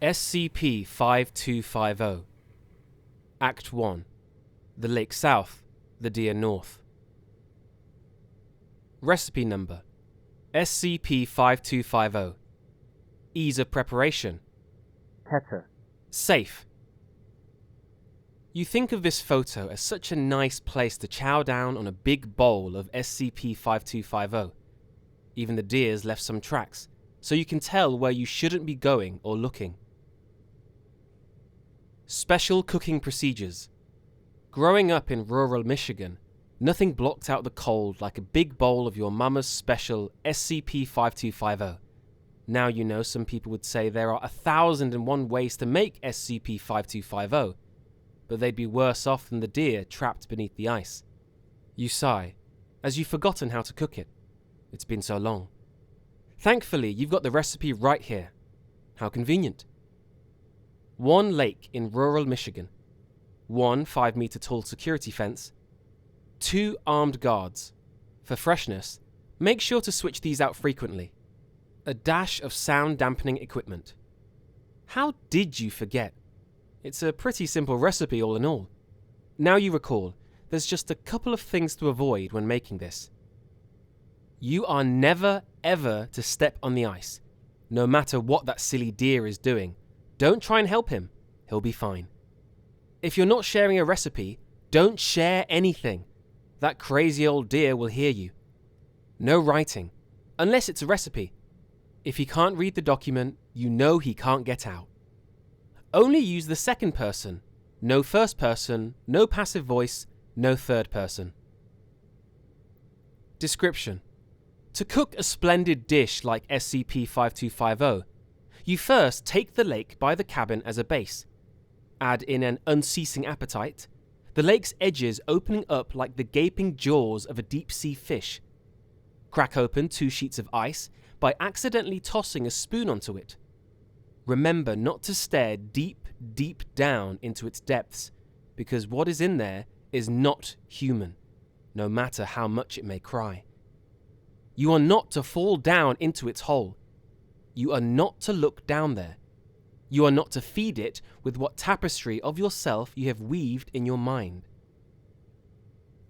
SCP-5250 Act 1 The Lake South, the Deer North. Recipe Number SCP-5250 Ease of Preparation Teta. Safe. You think of this photo as such a nice place to chow down on a big bowl of SCP-5250. Even the deers left some tracks, so you can tell where you shouldn't be going or looking. Special cooking procedures. Growing up in rural Michigan, nothing blocked out the cold like a big bowl of your mama's special SCP-5250. Now you know some people would say there are 1,001 ways to make SCP-5250, but they'd be worse off than the deer trapped beneath the ice. You sigh, as you've forgotten how to cook it. It's been so long. Thankfully, you've got the recipe right here. How convenient. 1 lake in rural Michigan. 1 5-meter tall security fence. 2 armed guards. For freshness, make sure to switch these out frequently. A dash of sound dampening equipment. How did you forget? It's a pretty simple recipe all in all. Now you recall, there's just a couple of things to avoid when making this. You are never, ever to step on the ice, no matter what that silly deer is doing. Don't try and help him. He'll be fine. If you're not sharing a recipe, don't share anything. That crazy old deer will hear you. No writing, unless it's a recipe. If he can't read the document, you know he can't get out. Only use the second person. No first person, no passive voice, no third person. Description. To cook a splendid dish like SCP-5250, you first take the lake by the cabin as a base. Add in an unceasing appetite, the lake's edges opening up like the gaping jaws of a deep-sea fish. Crack open 2 sheets of ice by accidentally tossing a spoon onto it. Remember not to stare deep, deep down into its depths, because what is in there is not human, no matter how much it may cry. You are not to fall down into its hole. You are not to look down there. You are not to feed it with what tapestry of yourself you have weaved in your mind.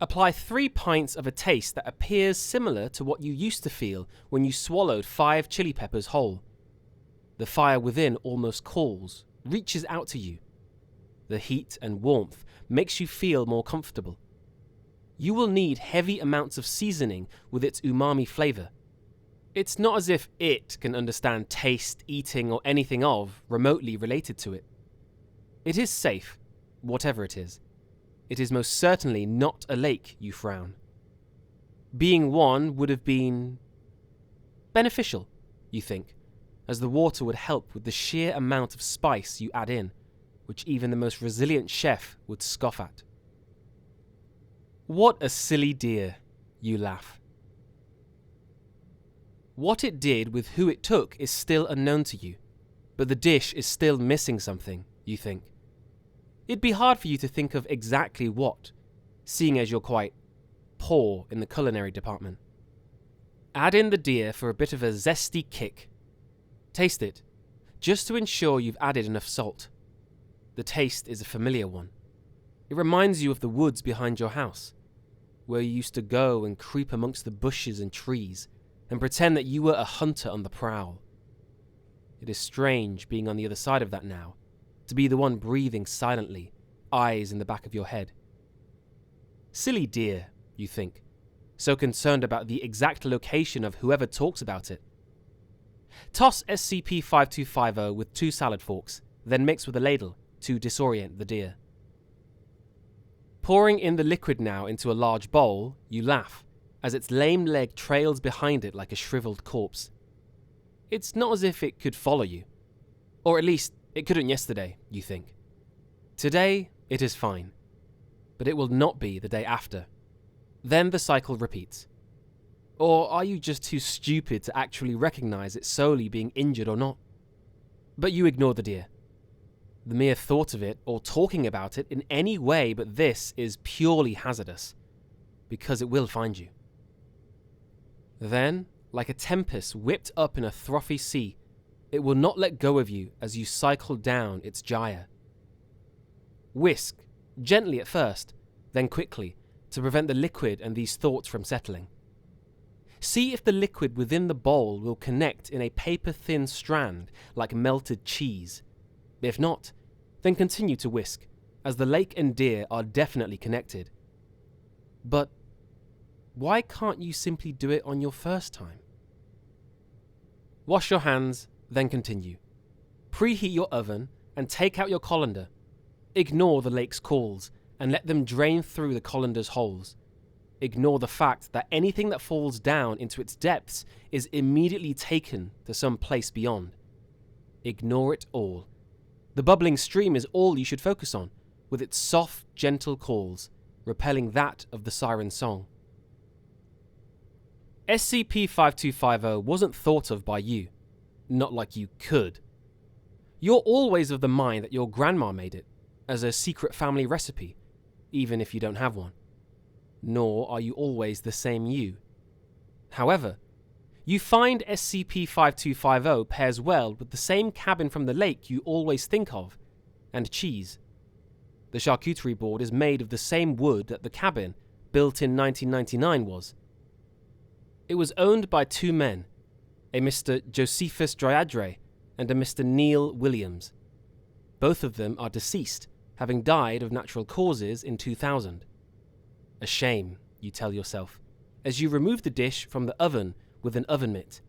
Apply 3 pints of a taste that appears similar to what you used to feel when you swallowed 5 chili peppers whole. The fire within almost calls, reaches out to you. The heat and warmth makes you feel more comfortable. You will need heavy amounts of seasoning with its umami flavor. It's not as if it can understand taste, eating, or anything of remotely related to it. It is safe, whatever it is. It is most certainly not a lake, you frown. Being one would have been beneficial, you think, as the water would help with the sheer amount of spice you add in, which even the most resilient chef would scoff at. What a silly deer, you laugh. What it did with who it took is still unknown to you, but the dish is still missing something, you think. It'd be hard for you to think of exactly what, seeing as you're quite poor in the culinary department. Add in the deer for a bit of a zesty kick. Taste it, just to ensure you've added enough salt. The taste is a familiar one. It reminds you of the woods behind your house, where you used to go and creep amongst the bushes and trees, and pretend that you were a hunter on the prowl. It is strange being on the other side of that now, to be the one breathing silently, eyes in the back of your head. Silly deer, you think, so concerned about the exact location of whoever talks about it. Toss SCP-5250 with 2 salad forks, then mix with a ladle to disorient the deer. Pouring in the liquid now into a large bowl, you laugh, as its lame leg trails behind it like a shriveled corpse. It's not as if it could follow you. Or at least, it couldn't yesterday, you think. Today, it is fine. But it will not be the day after. Then the cycle repeats. Or are you just too stupid to actually recognize it solely being injured or not? But you ignore the deer. The mere thought of it, or talking about it in any way but this, is purely hazardous, because it will find you. Then, like a tempest whipped up in a frothy sea, It will not let go of you as you cycle down its gyre. Whisk, gently at first, then quickly, to prevent the liquid and these thoughts from settling. See if the liquid within the bowl will connect in a paper-thin strand like melted cheese. If not, then continue to whisk, as the lake and deer are definitely connected. But why can't you simply do it on your first time? Wash your hands, then continue. Preheat your oven and take out your colander. Ignore the lake's calls and let them drain through the colander's holes. Ignore the fact that anything that falls down into its depths is immediately taken to some place beyond. Ignore it all. The bubbling stream is all you should focus on, with its soft, gentle calls, repelling that of the siren song. SCP-5250 wasn't thought of by you. Not like you could. You're always of the mind that your grandma made it, as a secret family recipe, even if you don't have one. Nor are you always the same you. However, you find SCP-5250 pairs well with the same cabin from the lake you always think of, and cheese. The charcuterie board is made of the same wood that the cabin, built in 1999, was. It was owned by two men, a Mr. Josephus Dryadre and a Mr. Neil Williams. Both of them are deceased, having died of natural causes in 2000. A shame, you tell yourself, as you remove the dish from the oven with an oven mitt.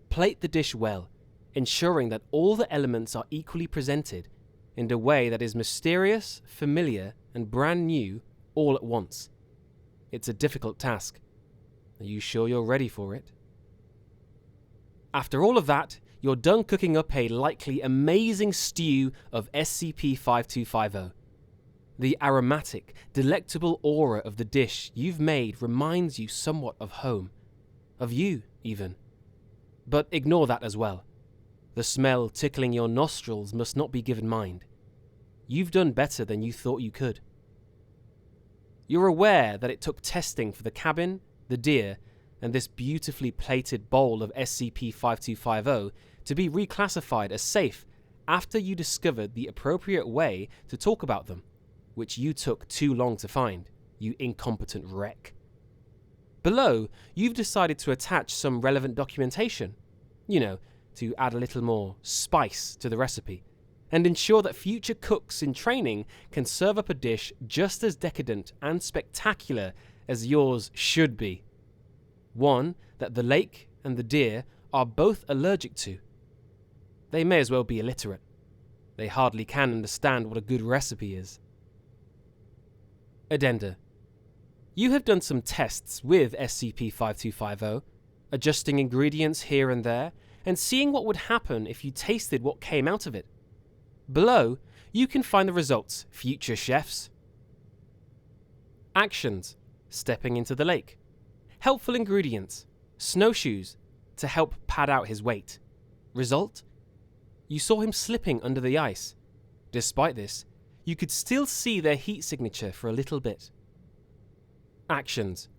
Plate the dish well, ensuring that all the elements are equally presented in a way that is mysterious, familiar, and brand new all at once. It's a difficult task. Are you sure you're ready for it? After all of that, you're done cooking up a likely amazing stew of SCP-5250. The aromatic, delectable aura of the dish you've made reminds you somewhat of home. Of you, even. But ignore that as well. The smell tickling your nostrils must not be given mind. You've done better than you thought you could. You're aware that it took testing for the cabin, the deer, and this beautifully plated bowl of SCP-5250 to be reclassified as safe after you discovered the appropriate way to talk about them, which you took too long to find, you incompetent wreck. Below, you've decided to attach some relevant documentation, to add a little more spice to the recipe, and ensure that future cooks in training can serve up a dish just as decadent and spectacular as yours should be. One that the lake and the deer are both allergic to. They may as well be illiterate. They hardly can understand what a good recipe is. Addenda. You have done some tests with SCP-5250, adjusting ingredients here and there, and seeing what would happen if you tasted what came out of it. Below, you can find the results, future chefs. Actions. Stepping into the lake. Helpful ingredients. Snowshoes, to help pad out his weight. Result? You saw him slipping under the ice. Despite this, you could still see their heat signature for a little bit. Actions.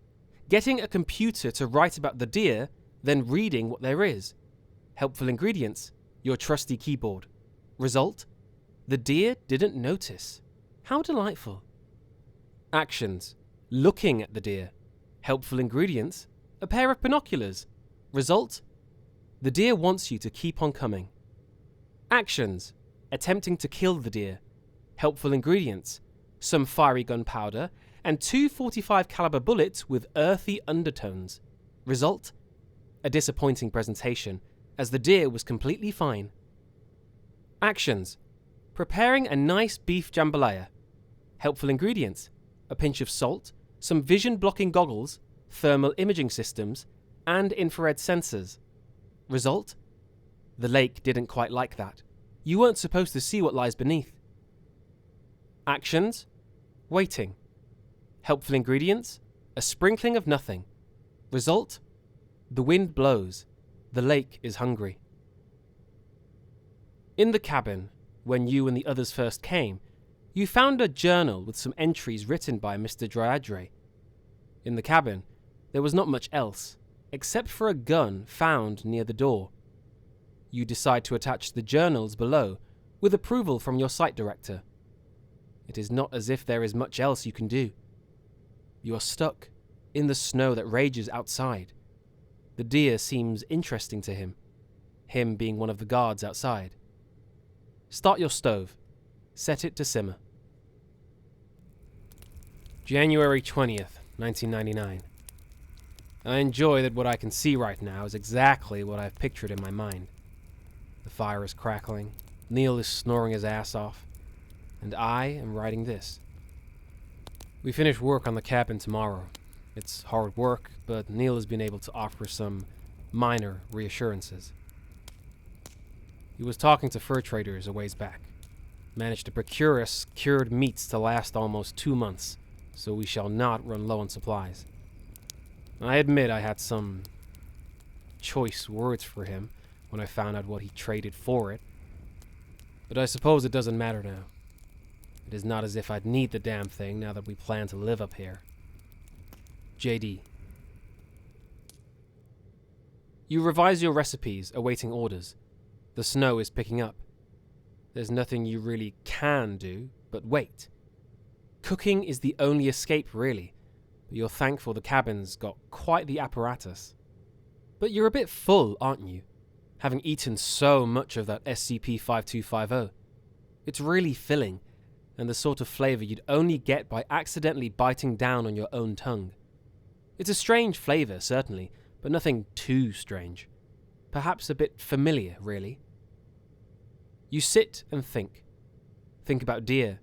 Getting a computer to write about the deer, then reading what there is. Helpful ingredients. Your trusty keyboard. Result? The deer didn't notice. How delightful. Actions. Looking at the deer. Helpful ingredients. A pair of binoculars. Result? The deer wants you to keep on coming. Actions. Attempting to kill the deer. Helpful ingredients. Some fiery gunpowder and 2 .45 caliber bullets with earthy undertones. Result? A disappointing presentation, as the deer was completely fine. Actions. Preparing a nice beef jambalaya. Helpful ingredients. A pinch of salt, some vision-blocking goggles, thermal imaging systems, and infrared sensors. Result? The lake didn't quite like that. You weren't supposed to see what lies beneath. Actions. Waiting. Helpful ingredients. A sprinkling of nothing. Result? The wind blows. The lake is hungry. In the cabin, when you and the others first came, you found a journal with some entries written by Mr. Dryadre. In the cabin, there was not much else, except for a gun found near the door. You decide to attach the journals below, with approval from your site director. It is not as if there is much else you can do. You are stuck in the snow that rages outside. The deer seems interesting to him being one of the guards outside. Start your stove. Set it to simmer. January 20th, 1999. I enjoy that what I can see right now is exactly what I've pictured in my mind. The fire is crackling, Neil is snoring his ass off, and I am writing this. We finish work on the cabin tomorrow. It's hard work, but Neil has been able to offer some minor reassurances. He was talking to fur traders a ways back. Managed to procure us cured meats to last almost 2 months, so we shall not run low on supplies. I admit I had some choice words for him when I found out what he traded for it, but I suppose it doesn't matter now. It is not as if I'd need the damn thing now that we plan to live up here. JD. You revise your recipes, awaiting orders. The snow is picking up. There's nothing you really can do but wait. Cooking is the only escape, really, but you're thankful the cabin's got quite the apparatus. But you're a bit full, aren't you? Having eaten so much of that SCP-5250. It's really filling, and the sort of flavor you'd only get by accidentally biting down on your own tongue. It's a strange flavor, certainly, but nothing too strange. Perhaps a bit familiar, really. You sit and think. Think about deer,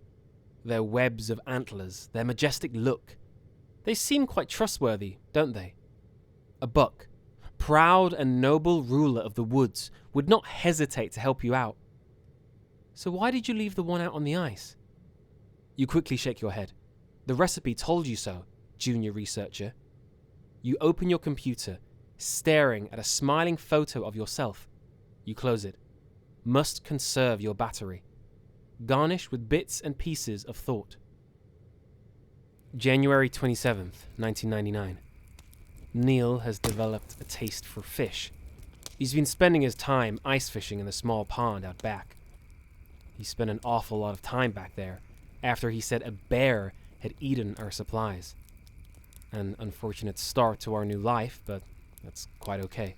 their webs of antlers, their majestic look. They seem quite trustworthy, don't they? A buck, proud and noble ruler of the woods, would not hesitate to help you out. So why did you leave the one out on the ice? You quickly shake your head. The recipe told you so, junior researcher. You open your computer, staring at a smiling photo of yourself. You close it. Must conserve your battery. Garnish with bits and pieces of thought. January 27th, 1999. Neil has developed a taste for fish. He's been spending his time ice fishing in the small pond out back. He spent an awful lot of time back there after he said a bear had eaten our supplies. An unfortunate start to our new life, but that's quite okay.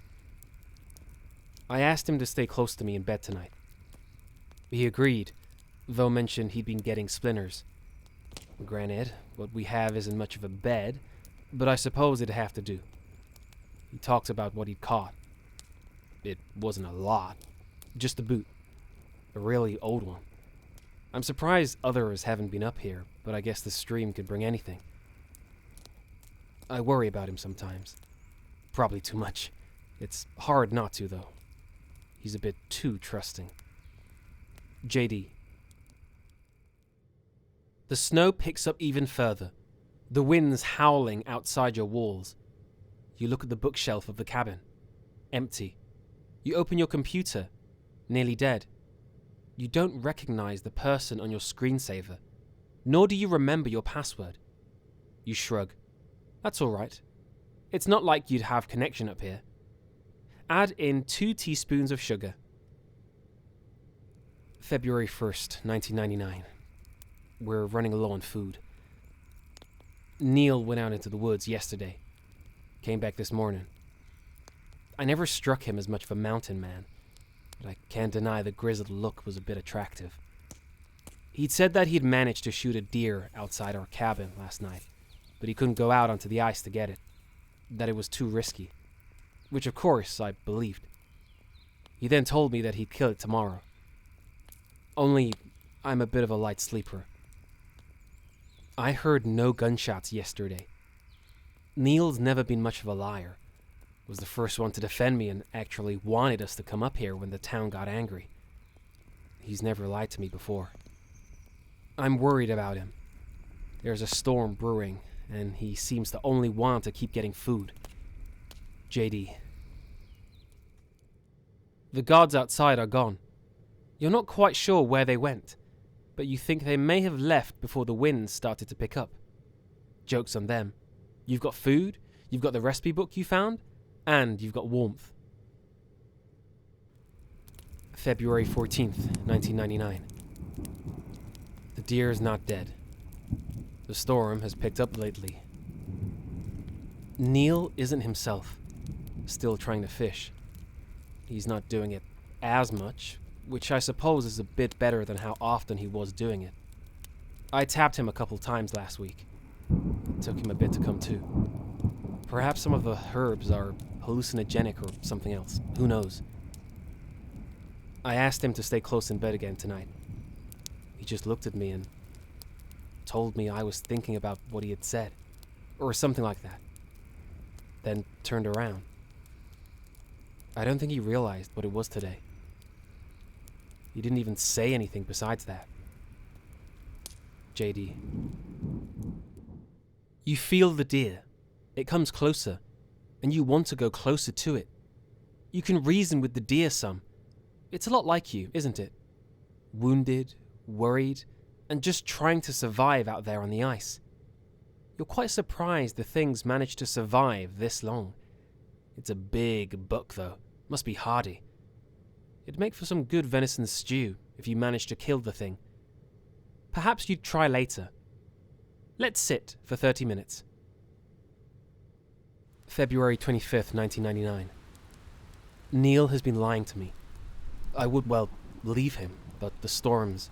I asked him to stay close to me in bed tonight. He agreed, though mentioned he'd been getting splinters. Granted, what we have isn't much of a bed, but I suppose it'd have to do. He talked about what he'd caught. It wasn't a lot, just a boot. A really old one. I'm surprised others haven't been up here, but I guess the stream could bring anything. I worry about him sometimes. Probably too much. It's hard not to, though. He's a bit too trusting. JD. The snow picks up even further. The wind's howling outside your walls. You look at the bookshelf of the cabin. Empty. You open your computer. Nearly dead. You don't recognize the person on your screensaver, nor do you remember your password. You shrug. That's all right. It's not like you'd have connection up here. Add in 2 teaspoons of sugar. February 1st, 1999. We're running low on food. Neil went out into the woods yesterday. Came back this morning. I never struck him as much of a mountain man, but I can't deny the grizzled look was a bit attractive. He'd said that he'd managed to shoot a deer outside our cabin last night, but he couldn't go out onto the ice to get it. That it was too risky. Which of course I believed. He then told me that he'd kill it tomorrow. Only, I'm a bit of a light sleeper. I heard no gunshots yesterday. Neil's never been much of a liar. Was the first one to defend me and actually wanted us to come up here when the town got angry. He's never lied to me before. I'm worried about him. There's a storm brewing, and he seems to only want to keep getting food. JD. The guards outside are gone. You're not quite sure where they went, but you think they may have left before the wind started to pick up. Joke's on them. You've got food, you've got the recipe book you found, and you've got warmth. February 14th, 1999. The deer is not dead. The storm has picked up lately. Neil isn't himself, still trying to fish. He's not doing it as much, which I suppose is a bit better than how often he was doing it. I tapped him a couple times last week. It took him a bit to come to. Perhaps some of the herbs are hallucinogenic or something else. Who knows? I asked him to stay close in bed again tonight. He just looked at me and told me I was thinking about what he had said, or something like that. Then turned around. I don't think he realized what it was today. He didn't even say anything besides that. JD. You feel the deer. It comes closer, and you want to go closer to it. You can reason with the deer some. It's a lot like you, isn't it? Wounded, worried, and just trying to survive out there on the ice. You're quite surprised the things managed to survive this long. It's a big buck, though. Must be hardy. It'd make for some good venison stew if you managed to kill the thing. Perhaps you'd try later. Let's sit for 30 minutes. February 25th, 1999. Neil has been lying to me. I would, well, leave him, but the storm's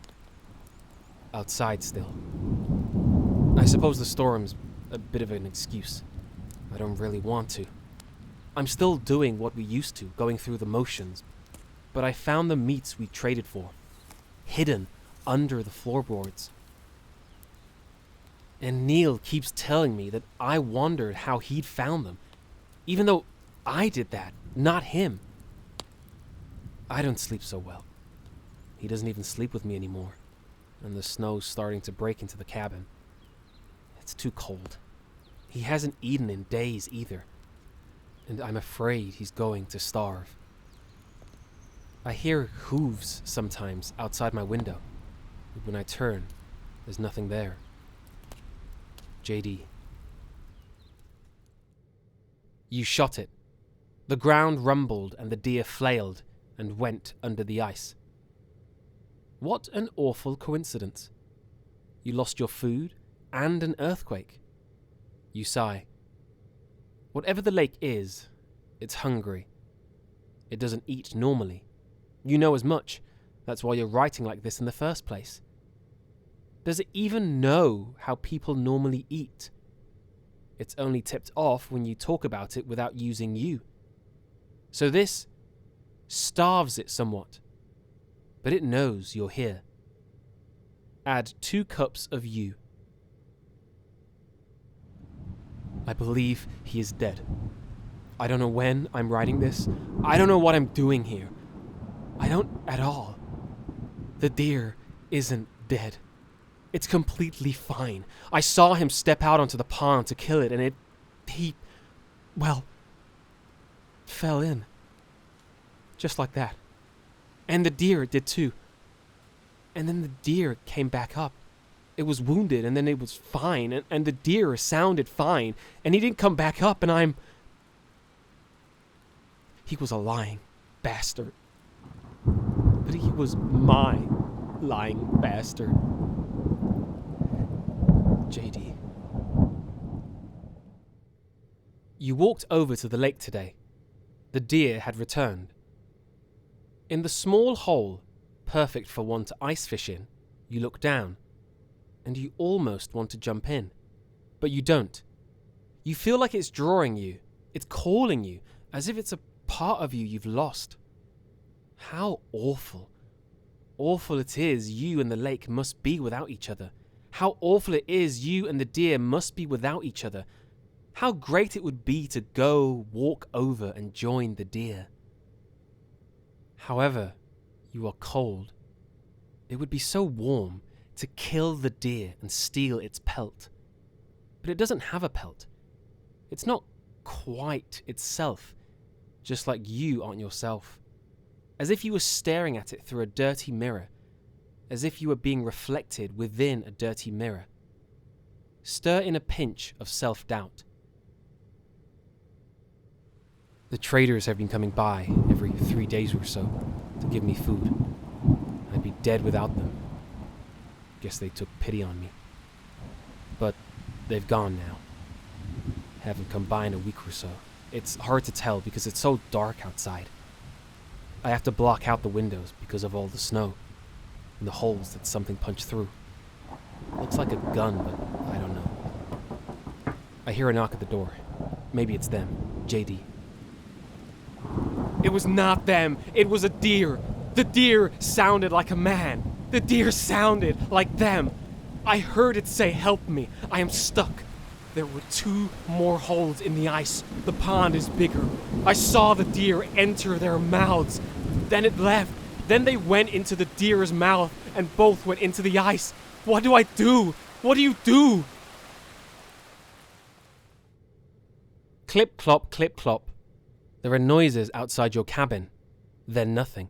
outside still. I suppose the storm's a bit of an excuse. I don't really want to. I'm still doing what we used to, going through the motions, but I found the meats we traded for, hidden under the floorboards. And Neil keeps telling me that I wondered how he'd found them, even though I did that, not him. I don't sleep so well. He doesn't even sleep with me anymore, and the snow's starting to break into the cabin. It's too cold. He hasn't eaten in days either, and I'm afraid he's going to starve. I hear hooves sometimes outside my window, but when I turn, there's nothing there. JD. You shot it. The ground rumbled and the deer flailed and went under the ice. What an awful coincidence. You lost your food and an earthquake. You sigh. Whatever the lake is, it's hungry. It doesn't eat normally. You know as much. That's why you're writing like this in the first place. Does it even know how people normally eat? It's only tipped off when you talk about it without using you. So this starves it somewhat. But it knows you're here. Add 2 cups of you. I believe he is dead. I don't know when I'm writing this. I don't know what I'm doing here. I don't at all. The deer isn't dead. It's completely fine. I saw him step out onto the pond to kill it, and he fell in. Just like that. And the deer did too. And then the deer came back up. It was wounded, and then it was fine, and the deer sounded fine, and he didn't come back up, and he was a lying bastard. But he was my lying bastard. JD. You walked over to the lake today. The deer had returned. In the small hole, perfect for one to ice fish in, you look down, and you almost want to jump in, but you don't. You feel like it's drawing you, it's calling you, as if it's a part of you you've lost. How awful it is you and the lake must be without each other. How awful it is you and the deer must be without each other. How great it would be to go walk over and join the deer. However, you are cold. It would be so warm to kill the deer and steal its pelt. But it doesn't have a pelt. It's not quite itself, just like you aren't yourself. As if you were staring at it through a dirty mirror, as if you were being reflected within a dirty mirror. Stir in a pinch of self-doubt. The traders have been coming by every 3 days or so to give me food. I'd be dead without them. Guess they took pity on me. But they've gone now. Haven't come by in a week or so. It's hard to tell because it's so dark outside. I have to block out the windows because of all the snow and the holes that something punched through. Looks like a gun, but I don't know. I hear a knock at the door. Maybe it's them, JD. It was not them. It was a deer. The deer sounded like a man. The deer sounded like them. I heard it say, "Help me. I am stuck." There were 2 more holes in the ice. The pond is bigger. I saw the deer enter their mouths. Then it left. Then they went into the deer's mouth and both went into the ice. What do I do? What do you do? Clip, clop, clip, clop. There are noises outside your cabin. Then nothing.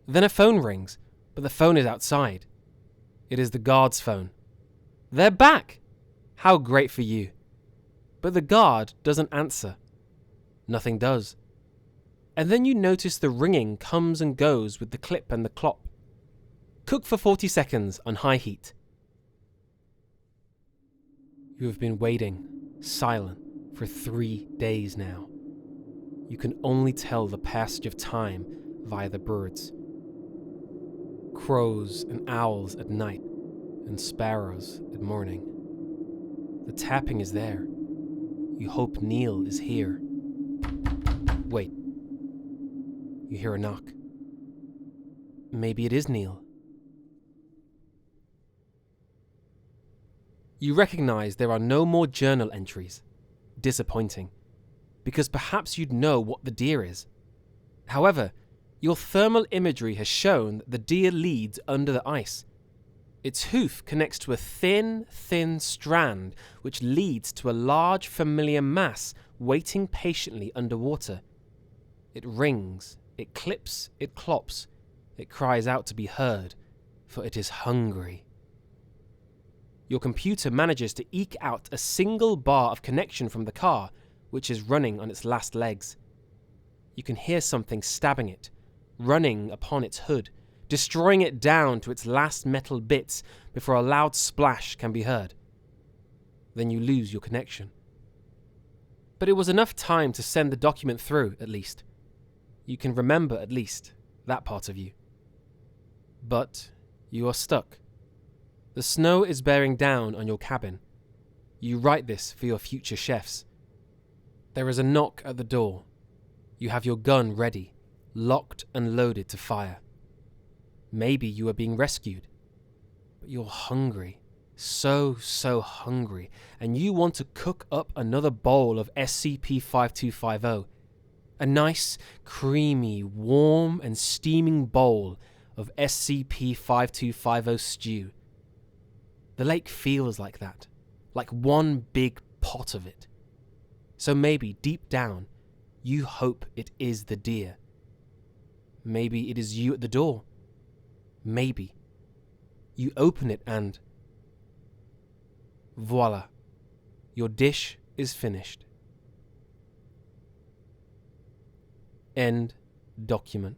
Then a phone rings, but the phone is outside. It is the guard's phone. They're back! How great for you. But the guard doesn't answer. Nothing does. And then you notice the ringing comes and goes with the clip and the clop. Cook for 40 seconds on high heat. You have been waiting, silent, for 3 days now. You can only tell the passage of time via the birds. Crows and owls at night, and sparrows at morning. The tapping is there. You hope Neil is here. Wait. You hear a knock. Maybe it is Neil. You recognize there are no more journal entries. Disappointing. Because perhaps you'd know what the deer is. However, your thermal imagery has shown that the deer leads under the ice. Its hoof connects to a thin strand which leads to a large familiar mass waiting patiently underwater. It rings, it clips, it clops, it cries out to be heard, for it is hungry. Your computer manages to eke out a single bar of connection from the car, which is running on its last legs. You can hear something stabbing it, running upon its hood, destroying it down to its last metal bits before a loud splash can be heard. Then you lose your connection. But it was enough time to send the document through, at least. You can remember, at least, that part of you. But you are stuck. The snow is bearing down on your cabin. You write this for your future chefs. There is a knock at the door. You have your gun ready, locked and loaded to fire. Maybe you are being rescued. But you're hungry. So hungry. And you want to cook up another bowl of SCP-5250. A nice, creamy, warm and steaming bowl of SCP-5250 stew. The lake feels like that. Like one big pot of it. So maybe, deep down, you hope it is the deer. Maybe it is you at the door. Maybe. You open it and... voila. Your dish is finished. End document.